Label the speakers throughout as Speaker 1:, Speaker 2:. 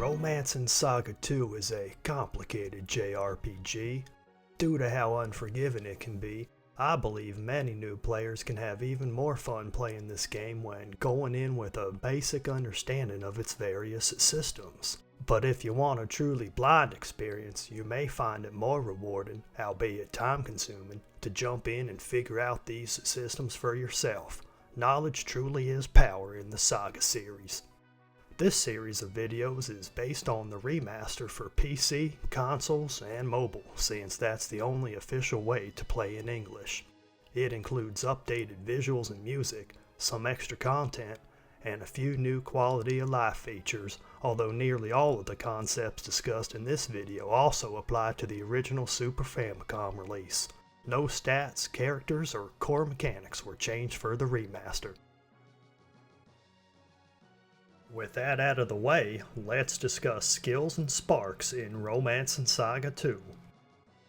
Speaker 1: Romancing Saga 2 is a complicated JRPG. Due to how unforgiving it can be, I believe many new players can have even more fun playing this game when going in with a basic understanding of its various systems. But if you want a truly blind experience, you may find it more rewarding, albeit time-consuming, to jump in and figure out these systems for yourself. Knowledge truly is power in the SaGa series. This series of videos is based on the remaster for PC, consoles, and mobile, since that's the only official way to play in English. It includes updated visuals and music, some extra content, and a few new quality of life features, although nearly all of the concepts discussed in this video also apply to the original Super Famicom release. No stats, characters, or core mechanics were changed for the remaster. With that out of the way, let's discuss skills and sparks in Romancing Saga 2.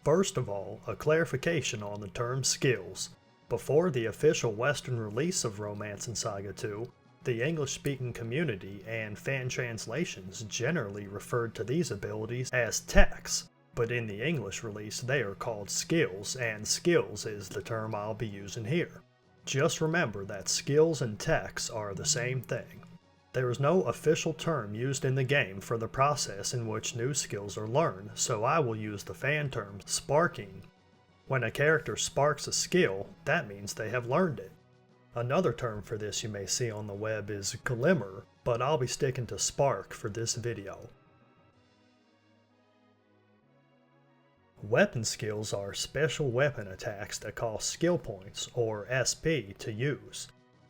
Speaker 1: First of all, a clarification on the term skills. Before the official Western release of Romancing Saga 2, the English-speaking community and fan translations generally referred to these abilities as techs, but in the English release they are called skills, and skills is the term I'll be using here. Just remember that skills and techs are the same thing. There is no official term used in the game for the process in which new skills are learned, so I will use the fan term sparking. When a character sparks a skill, that means they have learned it. Another term for this you may see on the web is glimmer, but I'll be sticking to spark for this video. Weapon skills are special weapon attacks that cost skill points, or SP, to use.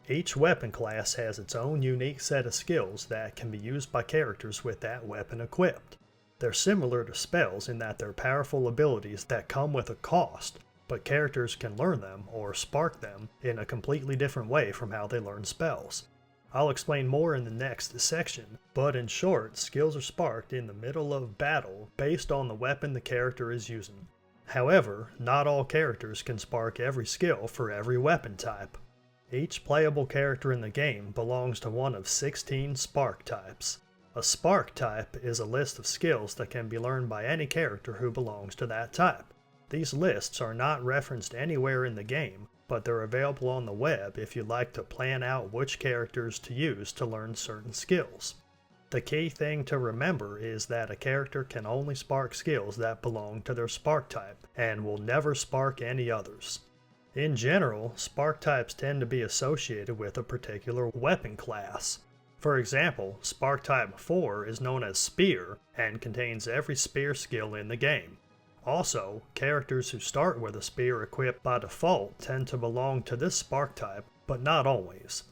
Speaker 1: Each weapon class has its own unique set of skills that can be used by characters with that weapon equipped. They're similar to spells in that they're powerful abilities that come with a cost, but characters can learn them, or spark them, in a completely different way from how they learn spells. I'll explain more in the next section, but in short, skills are sparked in the middle of battle based on the weapon the character is using. However, not all characters can spark every skill for every weapon type. Each playable character in the game belongs to one of 16 spark types. A spark type is a list of skills that can be learned by any character who belongs to that type. These lists are not referenced anywhere in the game, but they're available on the web if you'd like to plan out which characters to use to learn certain skills. The key thing to remember is that a character can only spark skills that belong to their spark type, and will never spark any others. In general, spark types tend to be associated with a particular weapon class. For example, spark type 4 is known as Spear and contains every spear skill in the game. Also, characters who start with a spear equipped by default tend to belong to this spark type, but not always.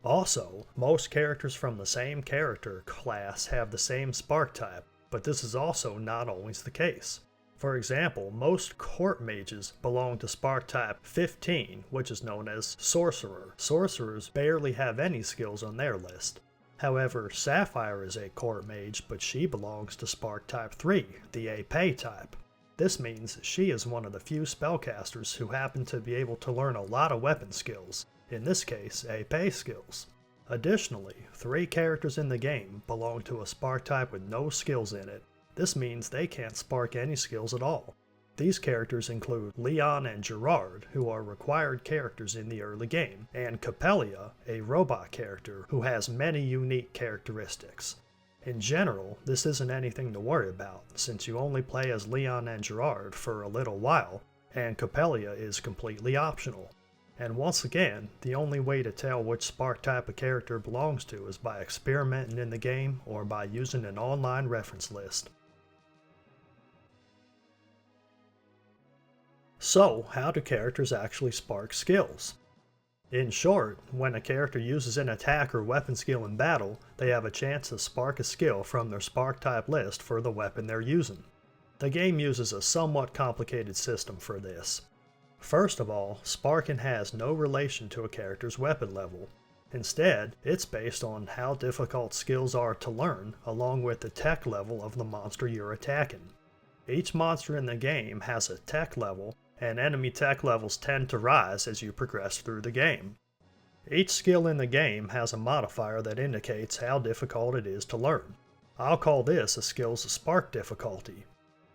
Speaker 1: Also, most characters from the same character class have the same spark type, but this is also not always the case. For example, most court mages belong to spark type 15, which is known as Sorcerer. Sorcerers barely have any skills on their list. However, Sapphire is a court mage, but she belongs to spark type 3, the Epee type. This means she is one of the few spellcasters who happen to be able to learn a lot of weapon skills, in this case, Epee skills. Additionally, 3 characters in the game belong to a spark type with no skills in it. This means they can't spark any skills at all. These characters include Leon and Gerard, who are required characters in the early game, and Coppelia, a robot character who has many unique characteristics. In general, this isn't anything to worry about, since you only play as Leon and Gerard for a little while, and Coppelia is completely optional. And once again, the only way to tell which spark type a character belongs to is by experimenting in the game or by using an online reference list. So, how do characters actually spark skills? In short, when a character uses an attack or weapon skill in battle, they have a chance to spark a skill from their spark type list for the weapon they're using. The game uses a somewhat complicated system for this. First of all, sparking has no relation to a character's weapon level. Instead, it's based on how difficult skills are to learn, along with the tech level of the monster you're attacking. Each monster in the game has a tech level, and enemy tech levels tend to rise as you progress through the game. Each skill in the game has a modifier that indicates how difficult it is to learn. I'll call this a skill's spark difficulty.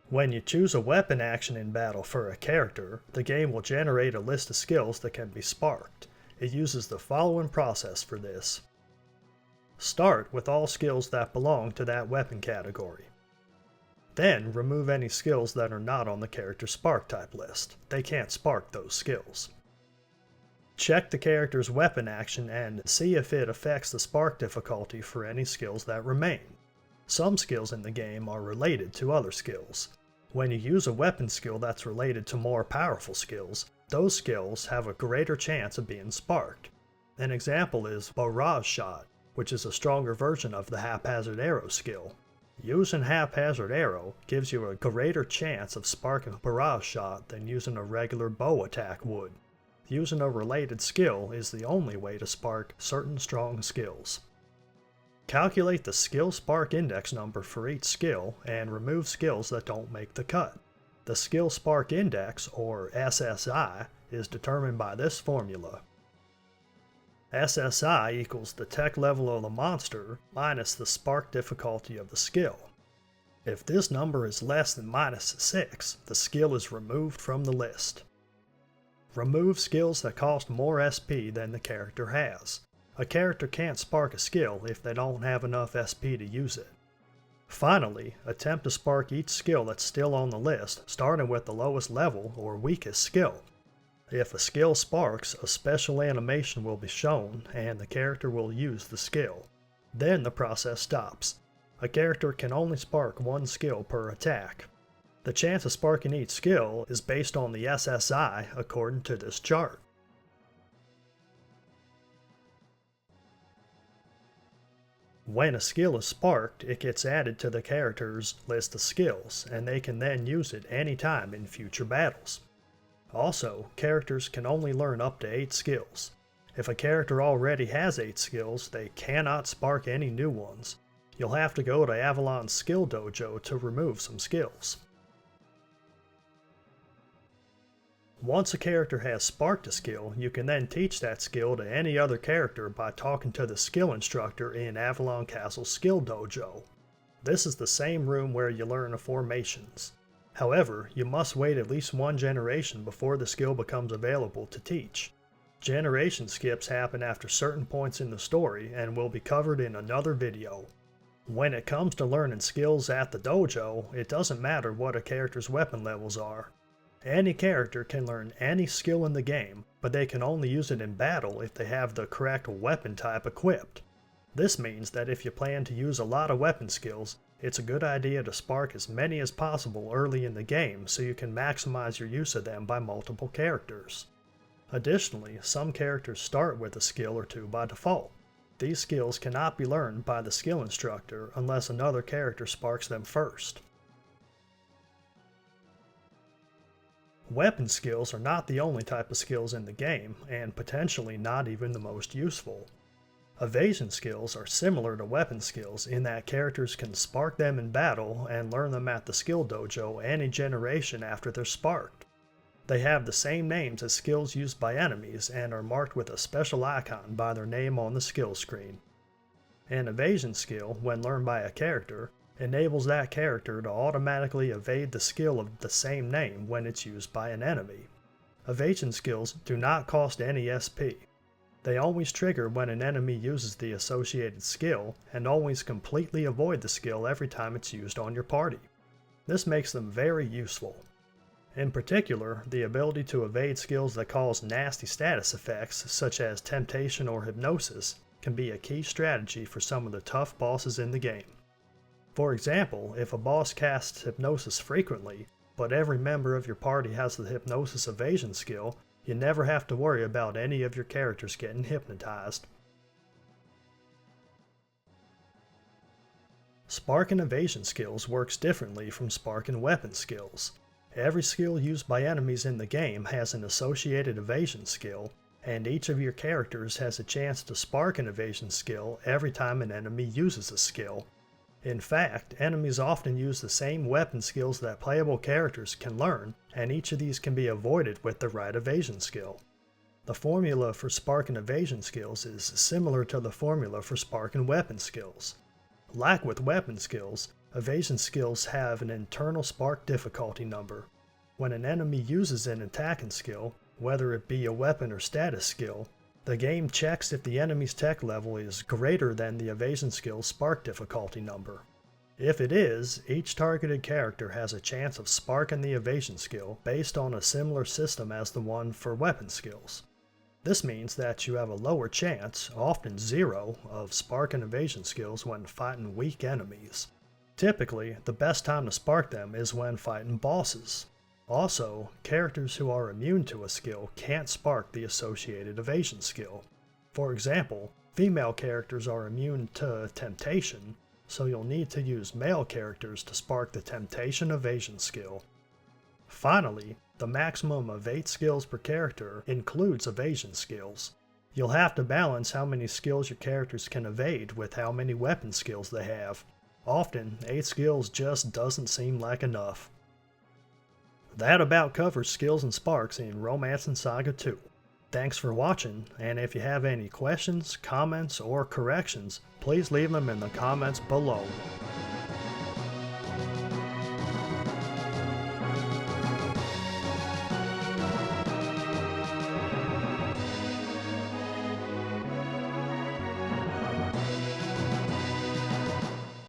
Speaker 1: When you choose a weapon action in battle for a character, the game will generate a list of skills that can be sparked. It uses the following process for this. Start with all skills that belong to that weapon category. Then remove any skills that are not on the character's spark type list. They can't spark those skills. Check the character's weapon action and see if it affects the spark difficulty for any skills that remain. Some skills in the game are related to other skills. When you use a weapon skill that's related to more powerful skills, those skills have a greater chance of being sparked. An example is Barrage Shot, which is a stronger version of the Haphazard Arrow skill. Using Haphazard Arrow gives you a greater chance of sparking a Barrage Shot than using a regular bow attack would. Using a related skill is the only way to spark certain strong skills. Calculate the skill spark index number for each skill and remove skills that don't make the cut. The skill spark index, or SSI, is determined by this formula. SSI equals the tech level of the monster minus the spark difficulty of the skill. If this number is less than -6, the skill is removed from the list. Remove skills that cost more SP than the character has. A character can't spark a skill if they don't have enough SP to use it. Finally, attempt to spark each skill that's still on the list, starting with the lowest level or weakest skill. If a skill sparks, a special animation will be shown and the character will use the skill. Then the process stops. A character can only spark one skill per attack. The chance of sparking each skill is based on the SSI according to this chart. When a skill is sparked, it gets added to the character's list of skills, and they can then use it anytime in future battles. Also, characters can only learn up to 8 skills. If a character already has 8 skills, they cannot spark any new ones. You'll have to go to Avalon's skill dojo to remove some skills. Once a character has sparked a skill, you can then teach that skill to any other character by talking to the skill instructor in Avalon Castle's skill dojo. This is the same room where you learn the formations. However, you must wait at least one generation before the skill becomes available to teach. Generation skips happen after certain points in the story and will be covered in another video. When it comes to learning skills at the dojo, it doesn't matter what a character's weapon levels are. Any character can learn any skill in the game, but they can only use it in battle if they have the correct weapon type equipped. This means that if you plan to use a lot of weapon skills, it's a good idea to spark as many as possible early in the game so you can maximize your use of them by multiple characters. Additionally, some characters start with a skill or two by default. These skills cannot be learned by the skill instructor unless another character sparks them first. Weapon skills are not the only type of skills in the game, and potentially not even the most useful. Evasion skills are similar to weapon skills in that characters can spark them in battle and learn them at the skill dojo any generation after they're sparked. They have the same names as skills used by enemies and are marked with a special icon by their name on the skill screen. An evasion skill, when learned by a character, enables that character to automatically evade the skill of the same name when it's used by an enemy. Evasion skills do not cost any SP. They always trigger when an enemy uses the associated skill, and always completely avoid the skill every time it's used on your party. This makes them very useful. In particular, the ability to evade skills that cause nasty status effects, such as temptation or hypnosis, can be a key strategy for some of the tough bosses in the game. For example, if a boss casts hypnosis frequently, but every member of your party has the hypnosis evasion skill, you never have to worry about any of your characters getting hypnotized. Sparking evasion skills works differently from sparking weapon skills. Every skill used by enemies in the game has an associated evasion skill, and each of your characters has a chance to spark an evasion skill every time an enemy uses a skill. In fact, enemies often use the same weapon skills that playable characters can learn, and each of these can be avoided with the right evasion skill. The formula for sparking evasion skills is similar to the formula for sparking weapon skills. Like with weapon skills, evasion skills have an internal spark difficulty number. When an enemy uses an attacking skill, whether it be a weapon or status skill, the game checks if the enemy's tech level is greater than the evasion skill's spark difficulty number. If it is, each targeted character has a chance of sparking the evasion skill based on a similar system as the one for weapon skills. This means that you have a lower chance, often zero, of sparking evasion skills when fighting weak enemies. Typically, the best time to spark them is when fighting bosses. Also, characters who are immune to a skill can't spark the associated evasion skill. For example, female characters are immune to temptation, so you'll need to use male characters to spark the temptation evasion skill. Finally, the maximum of 8 skills per character includes evasion skills. You'll have to balance how many skills your characters can evade with how many weapon skills they have. Often, 8 skills just doesn't seem like enough. That about covers skills and sparks in Romance and SaGa 2. Thanks for watching, and if you have any questions, comments, or corrections, please leave them in the comments below.